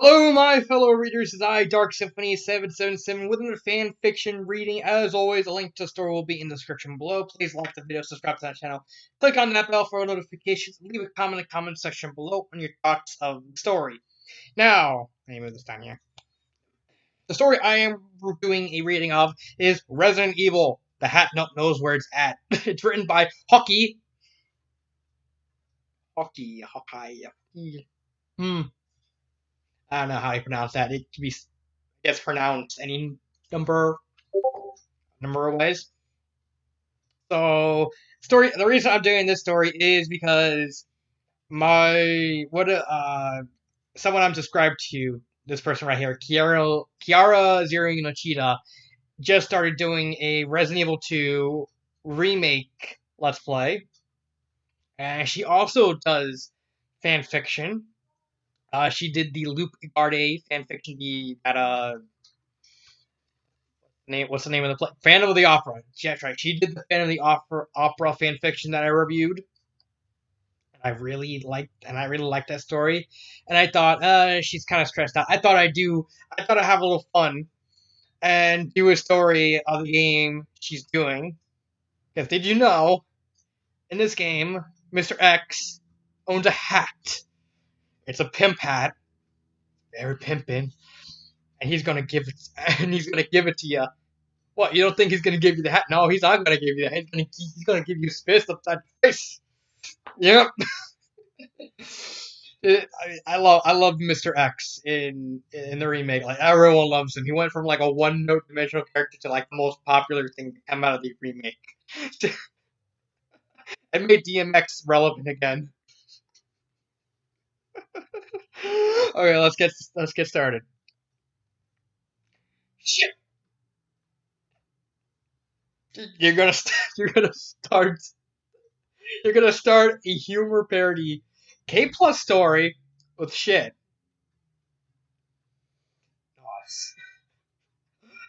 Hello, my fellow readers. It's I, Dark Symphony 777, with another fan fiction reading. As always, a link to the story will be in the description below. Please like the video, subscribe to that channel, click on that bell for notifications, leave a comment in the comment section below on your thoughts of the story. Now, let me move this down here. The story I am doing a reading of is Resident Evil. The Hat Nut Knows Where It's At. It's written by Hawkeye. I don't know how you pronounce that. It can be, I guess, pronounced any number of ways. So, story. The reason I'm doing this story is because someone I'm subscribed to, this person right here, Kiara Zero Yoshida, just started doing a Resident Evil 2 remake Let's Play, and she also does fan fiction. She did the Luke Garde fan fiction, what's the name of the play? Phantom of the Opera. That's right. She did the Phantom of the Opera fan fiction that I reviewed, and I really liked that story. And I thought, she's kind of stressed out. I thought I'd have a little fun and do a story of the game she's doing. Because did you know, in this game, Mr. X owns a hat. It's a pimp hat, very pimpin', and he's gonna give it to you. What, you don't think he's gonna give you the hat? No, he's not gonna give you the hat. He's gonna give you his fist upside the face. Yep. I love Mr. X in the remake. Like, everyone loves him. He went from like a one-note dimensional character to like the most popular thing to come out of the remake. It made DMX relevant again. Okay, let's get started. Shit. You're gonna start a humor parody K plus story with shit. Nice.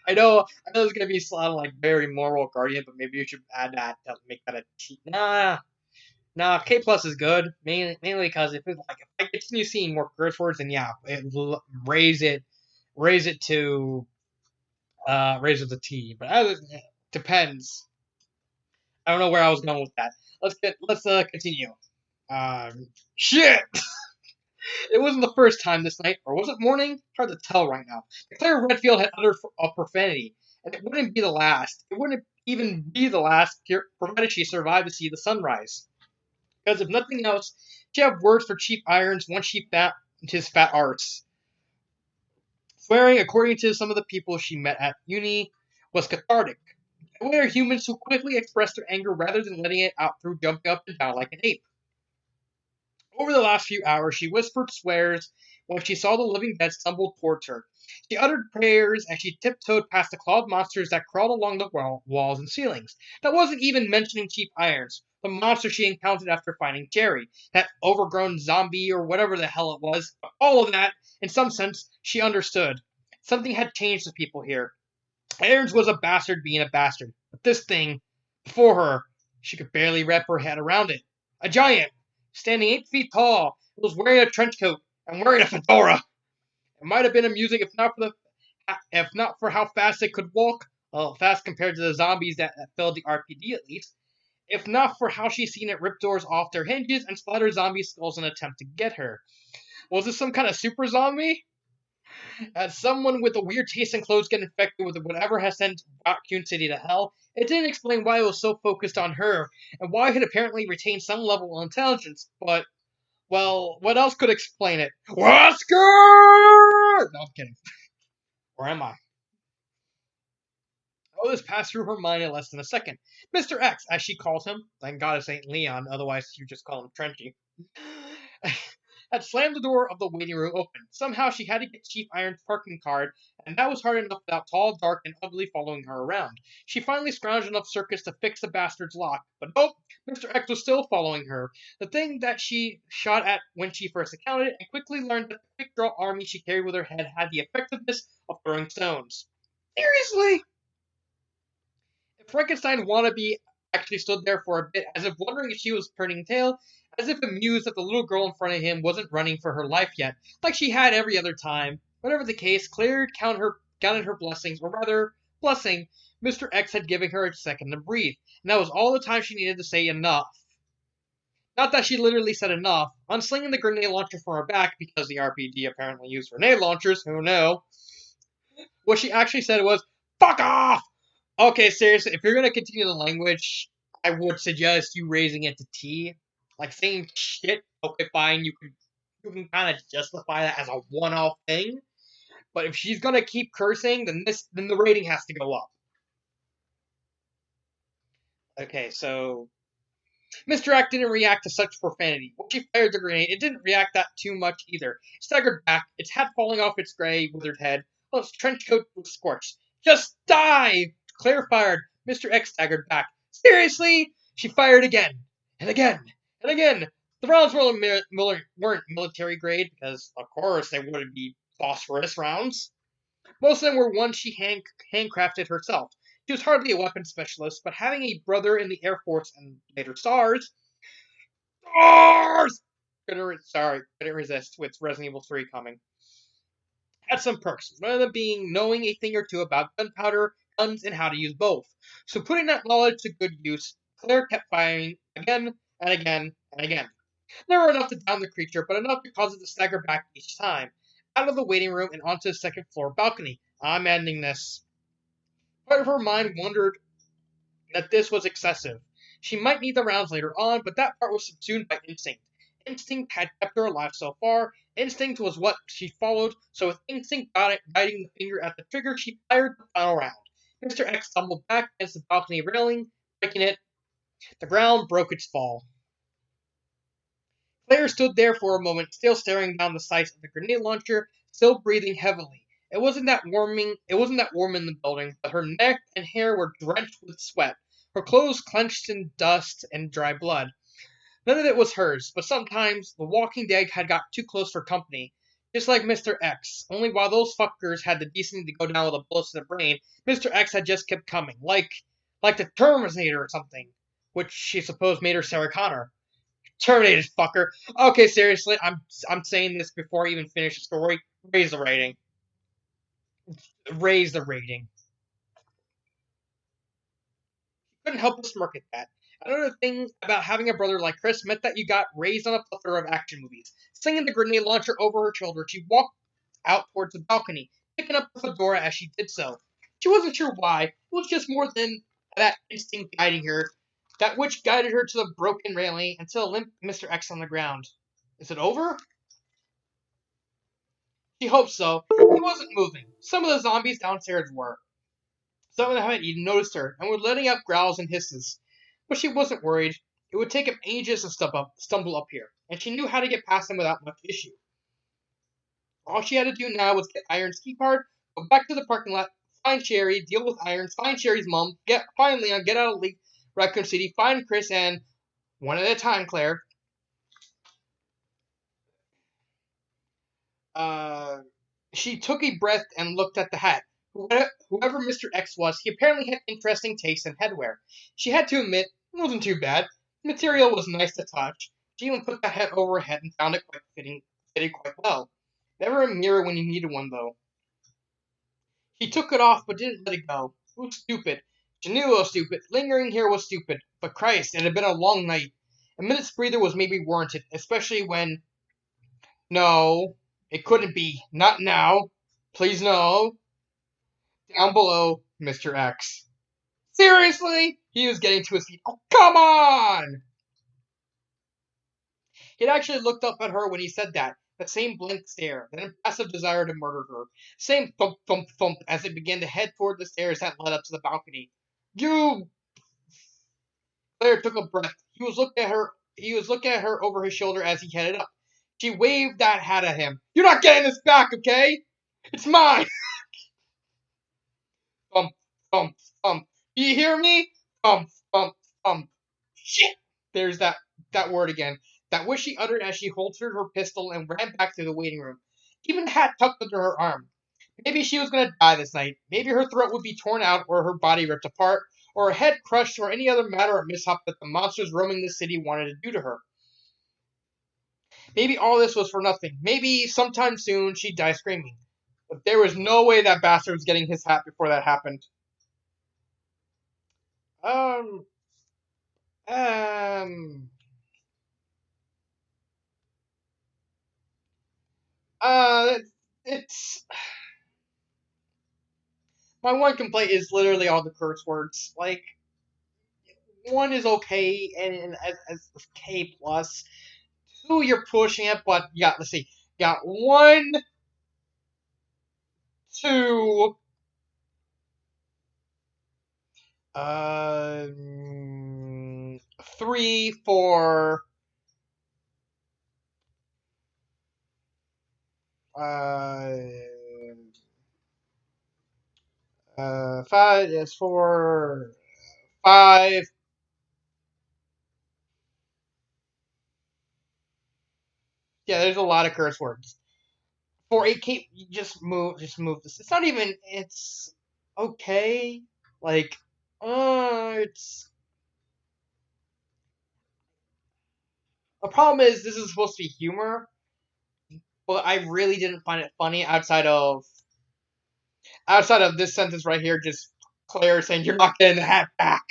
I know it's gonna be sound like very moral guardian, but maybe you should add that to make that a T. Nah. K plus is good, mainly because if I continue seeing more curse words, then yeah, raise it to raise it to T. But depends. I don't know where I was going with that. Let's continue. Shit. It wasn't the first time this night, or was it morning? Hard to tell right now. Claire Redfield had uttered a profanity, and it wouldn't be the last. It wouldn't even be the last, provided she survived to see the sunrise. Because if nothing else, she had words for cheap irons once she found his fat arse. Swearing, according to some of the people she met at uni, was cathartic. They were humans who quickly expressed their anger rather than letting it out through jumping up and down like an ape. Over the last few hours, she whispered swears when she saw the living dead stumble towards her. She uttered prayers as she tiptoed past the clawed monsters that crawled along the walls and ceilings. That wasn't even mentioning cheap irons, the monster she encountered after finding Jerry, that overgrown zombie or whatever the hell it was. All of that, in some sense, she understood. Something had changed the people here. Irons was a bastard being a bastard, but this thing, before her, she could barely wrap her head around it. A giant! Standing 8 feet tall, it was wearing a trench coat and wearing a fedora. It might have been amusing if not for how fast it could walk. Well, fast compared to the zombies that filled the RPD at least. If not for how she's seen it rip doors off their hinges and splatter zombie skulls in an attempt to get her. Was this some kind of super zombie? As someone with a weird taste in clothes get infected with whatever has sent Raccoon City to hell, it didn't explain why it was so focused on her, and why it had apparently retained some level of intelligence, but, well, what else could explain it? Oscar! No, I'm kidding. Or am I? All this passed through her mind in less than a second. Mr. X, as she calls him, thank God it ain't Leon, otherwise you just call him Trenchy, had slammed the door of the waiting room open. Somehow she had to get Chief Iron's parking card, and that was hard enough without tall, dark, and ugly following her around. She finally scrounged enough circus to fix the bastard's lock, but nope, Mr. X was still following her. The thing that she shot at when she first encountered it, and quickly learned that the quick draw army she carried with her head had the effectiveness of throwing stones. Seriously? If Frankenstein wannabe actually stood there for a bit, as if wondering if she was turning tail, as if amused that the little girl in front of him wasn't running for her life yet, like she had every other time. Whatever the case, Claire counted her blessings, or rather, blessing. Mr. X had given her a second to breathe, and that was all the time she needed to say enough. Not that she literally said enough. Unslinging the grenade launcher from her back, because the RPG apparently used grenade launchers, who knew? What she actually said was, "Fuck off!" Okay, seriously, if you're gonna continue the language, I would suggest you raising it to T. Like saying shit, okay, fine, you can kind of justify that as a one-off thing. But if she's gonna keep cursing, then the rating has to go up. Okay, so Mr. Act didn't react to such profanity. When she fired the grenade, it didn't react that too much either. It staggered back, its hat falling off its gray, withered head, while its trench coat was scorched. Just die! Claire fired. Mr. X staggered back. Seriously? She fired again, and again, and again. The rounds weren't military grade, because, of course, they wouldn't be phosphorus rounds. Most of them were ones she handcrafted herself. She was hardly a weapons specialist, but having a brother in the Air Force and later SARS! Couldn't resist with Resident Evil 3 coming. Had some perks, one of them being knowing a thing or two about gunpowder, guns, and how to use both. So putting that knowledge to good use, Claire kept firing again and again and again. Never enough to down the creature, but enough to cause it to stagger back each time, out of the waiting room and onto the second floor balcony. I'm ending this. Part of her mind wondered that this was excessive. She might need the rounds later on, but that part was subsumed by instinct. Instinct had kept her alive so far. Instinct was what she followed, so with instinct guiding the finger at the trigger, she fired the final round. Mr. X stumbled back against the balcony railing, breaking it. The ground broke its fall. Claire stood there for a moment, still staring down the sights of the grenade launcher, still breathing heavily. It wasn't that warm in the building, but her neck and hair were drenched with sweat, her clothes clenched in dust and dry blood. None of it was hers, but sometimes the Walking Dead had got too close for company. Just like Mr. X, only while those fuckers had the decency to go down with a bullet to the brain, Mr. X had just kept coming, like the Terminator or something, which she supposed made her Sarah Connor. Terminated, fucker. Okay, seriously, I'm saying this before I even finish the story. Raise the rating. Raise the rating. Couldn't help but smirk at that. Another thing about having a brother like Chris meant that you got raised on a plethora of action movies. Slinging the grenade launcher over her shoulder, she walked out towards the balcony, picking up the fedora as she did so. She wasn't sure why. It was just more than that instinct guiding her, that which guided her to the broken railing until limp Mr. X on the ground. Is it over? She hoped so. He wasn't moving. Some of the zombies downstairs were. Some of them hadn't even noticed her, and were letting out growls and hisses. But she wasn't worried. It would take him ages to stumble up here, and she knew how to get past him without much issue. All she had to do now was get Iron's key card, go back to the parking lot, find Sherry, deal with Irons, find Sherry's mom, find Leon, get out of Raccoon City, find Chris, and one at a time, Claire. She took a breath and looked at the hat. Whoever Mr. X was, he apparently had interesting taste in headwear. She had to admit, it wasn't too bad. The material was nice to touch. She even put the hat over her head and found it fitted quite well. Never a mirror when you needed one, though. He took it off, but didn't let it go. It was stupid. She knew it was stupid. Lingering here was stupid. But Christ, it had been a long night. A minute's breather was maybe warranted, especially when... No, it couldn't be. Not now. Please no. Down below, Mr. X. Seriously? He was getting to his feet. Oh, come on! He'd actually looked up at her when he said that. That same blank stare, that impassive desire to murder her. Same thump, thump, thump as it began to head toward the stairs that led up to the balcony. You! Claire took a breath. He was looking at her over his shoulder as he headed up. She waved that hat at him. You're not getting this back, okay? It's mine! Thump, thump, thump. Do you hear me? Thump, thump, thump. Shit! There's that word again. That which she uttered as she holstered her pistol and ran back to the waiting room. Even the hat tucked under her arm. Maybe she was going to die this night. Maybe her throat would be torn out or her body ripped apart. or her head crushed, or any other matter or mishap that the monsters roaming the city wanted to do to her. Maybe all this was for nothing. Maybe sometime soon she'd die screaming. But there was no way that bastard was getting his hat before that happened. Um, um, uh, it's my one complaint is literally all the curse words. Like, one is okay and as K plus. Two, you're pushing it, but yeah, let's see. You got one, two, three, four, uh, five is four, five. Yeah, there's a lot of curse words. For 8K, you just move this. It's not even, it's okay. Like, it's, the problem is this is supposed to be humor, but I really didn't find it funny outside of this sentence right here, just Claire saying you're not getting the hat back,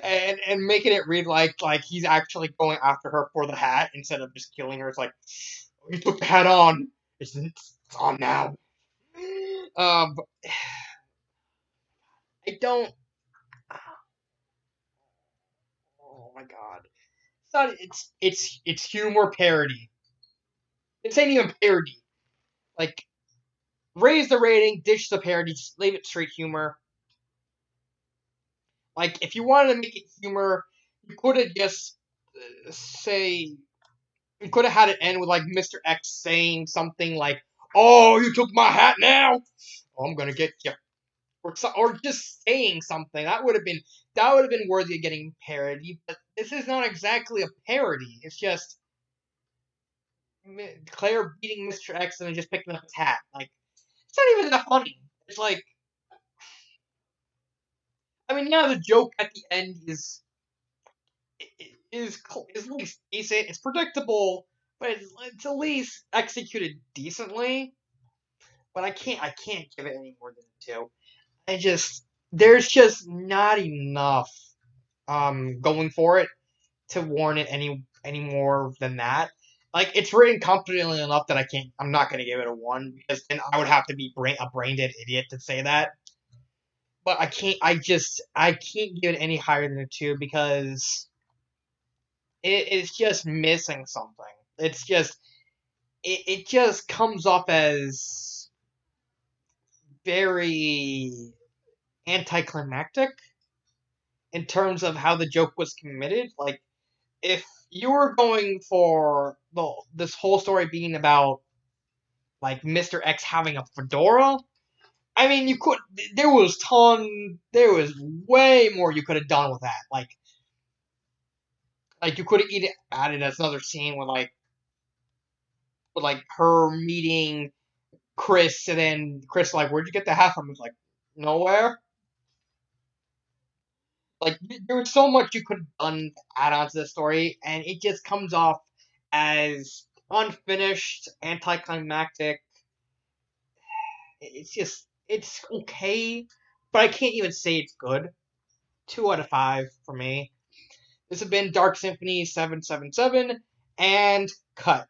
and making it read like he's actually going after her for the hat instead of just killing her. It's like you took the hat on, it's on now. But I don't. Oh my god, it's not. It's humor parody. It's ain't even parody. Like, raise the rating, ditch the parody, just leave it straight humor. Like, if you wanted to make it humor, you could have just say you could have had it end with like Mr. X saying something like, "Oh, you took my hat now. Oh, I'm gonna get you," or just saying something that would have been worthy of getting parody. But this is not exactly a parody. It's just Claire beating Mr. X and then just picking up his hat. Like, it's not even that funny. It's like, I mean, yeah, the joke at the end is at least decent. It's predictable, but it's at least executed decently. But I can't give it any more than a two. There's just not enough going for it to warrant it any more than that. Like, it's written confidently enough that I'm not gonna give it a one, because then I would have to be a brain dead idiot to say that. But I can't give it any higher than a two, because it's just missing something. It just comes off as very anticlimactic in terms of how the joke was committed. Like, if you were going for this whole story being about like Mr. X having a fedora, I mean, there was way more you could have done with that. Like you could have either added another scene with her meeting Chris, and then Chris like, "Where'd you get the hat from?" He's like, "Nowhere." Like, there was so much you could have done to add on to the story, and it just comes off as unfinished, anticlimactic. It's okay, but I can't even say it's good. 2 out of 5 for me. This has been Dark Symphony 777, and cut.